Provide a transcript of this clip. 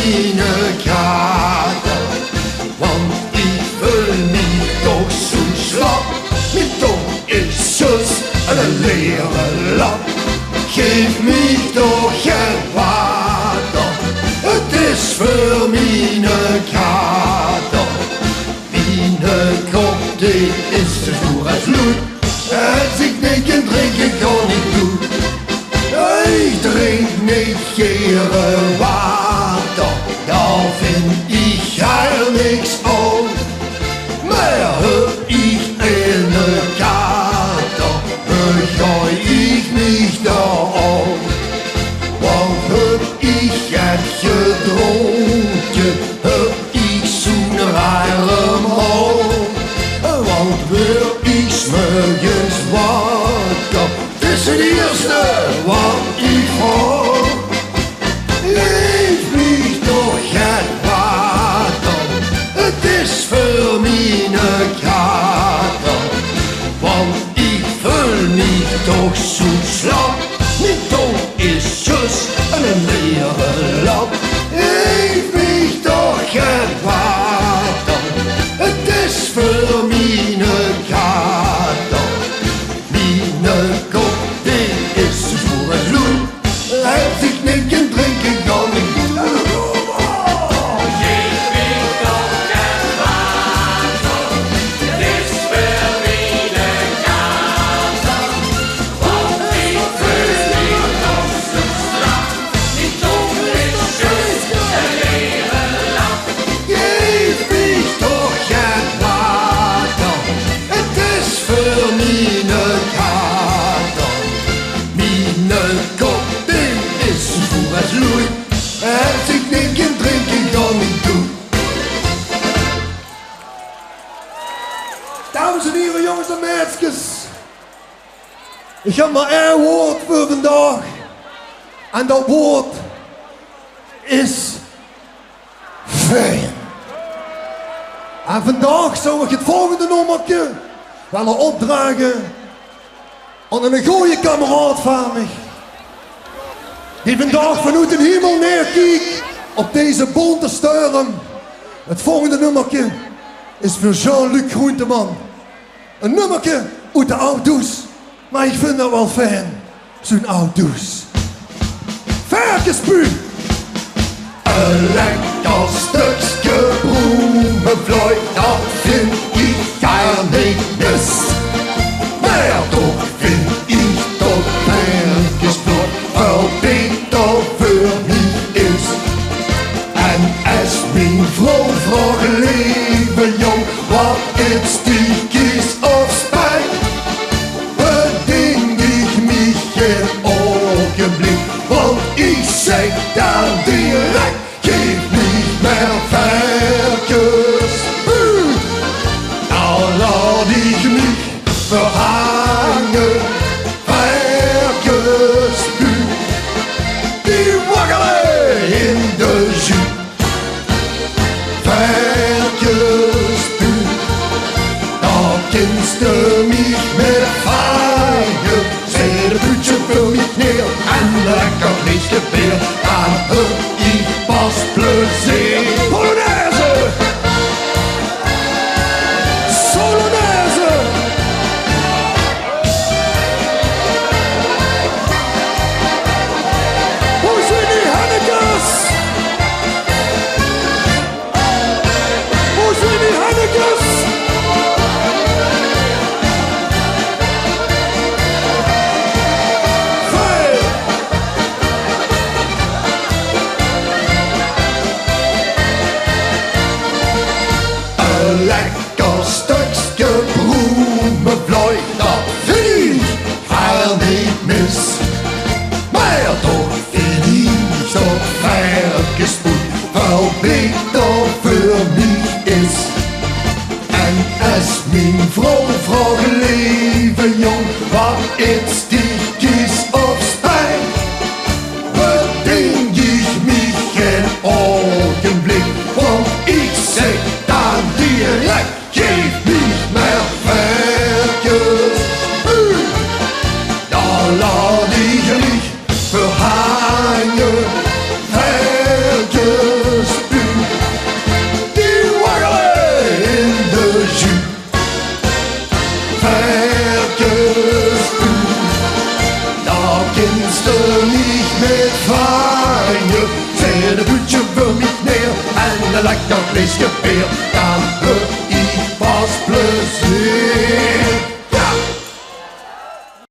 mijn kater, want ik voel me toch zo slap. Mijn tong is zus en een leren lap. Geef me toch geen water, het is voor mijn kater. Mijn kop die is zo stoer als bloed, als ik niks kan drinken kan ik doen. Ik drink niet geen water, daar vind ik heel niks aan. Maar heb ik een kater, begrijp ik niet aan. Want heb ik het gedronken, heb ik zo'n rare mond. Want wil ik 's morgens wakker, het is het eerste wat ik hoor. Geef me toch het water, het is voor mijn kater. Want ik voel me toch zo slap, mijn tong is zus en een leren lap. Geef me toch het water, het is voor mijn kater. Mijn kop die is zo zwoer als bloed, als ik niks kan drinken kan ik doen. Geef me toch het water, het is voor mijn kater. Want ik voel me toch zo slap, mijn tong is zus en leren lap. Geef me toch het water, het is voor mijn kater. Mijn kop die is zo zwoer als loei, als ik niks kan drinken kan ik doen. Dames en heren, jongens en meisjes. Ik heb maar één woord voor vandaag. En dat woord is fijn. En vandaag zou ik het volgende nummertje willen opdragen aan een goede kameraad van mij. Die vandaag vanuit de hemel neerkijkt op deze bonte sterren. Het volgende nummertje is voor Jean-Luc Groenteman. Een nummertje uit de oud-does, maar ik vind dat wel fijn, zo'n oud-does. Verkenspuur! Een lekker stukje bloemenvlooi, dat vind ik gar niet mis. Maar toch vind ik dat verkensvlooi wel beter voor mij is. En als mijn vrouw vraagt, lieve jong, wat is die kies of spijt? Beding ik me geen ogenblik, want ik zeg dan direct, geef niet meer verkenspuur. Nou laat ik me verhangen, verkenspuur. Die waggelen in de jus. Verkenspuur, dan kennst du mich met feien. Zet een puutje voor mij neer en lekker vlees gepeerd. Dan heb ik pas plezier. Polonaise! Solonaise! Hoe zijn die Hannekes? Hoe zijn die Hannekes? Fijn! Een lekker stukje bloemenvlooi, dat vind ik heel niet mis. Maar toch vind ik dat verkenspoed wel beter voor mij is. En als mijn vrouw vraagt, lieve jong, wat is die kies of spijt? Beding ik me geen ogenblik, want ik zeg dan direct, geef niet meer verkenspuur. Dan laat ik me verhangen, verkenspuur. lekker vleesje weer.